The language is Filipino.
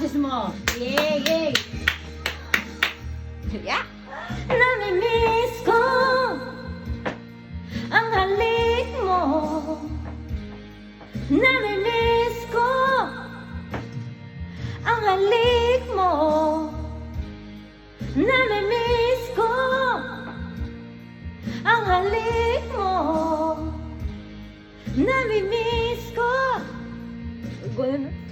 boses mo. Yay, yay. Yeah. Namimiss ko ang halik mo. Namimiss ko ang halik mo. Namimiss ko ang halik mo. Namimiss ko. Ganun.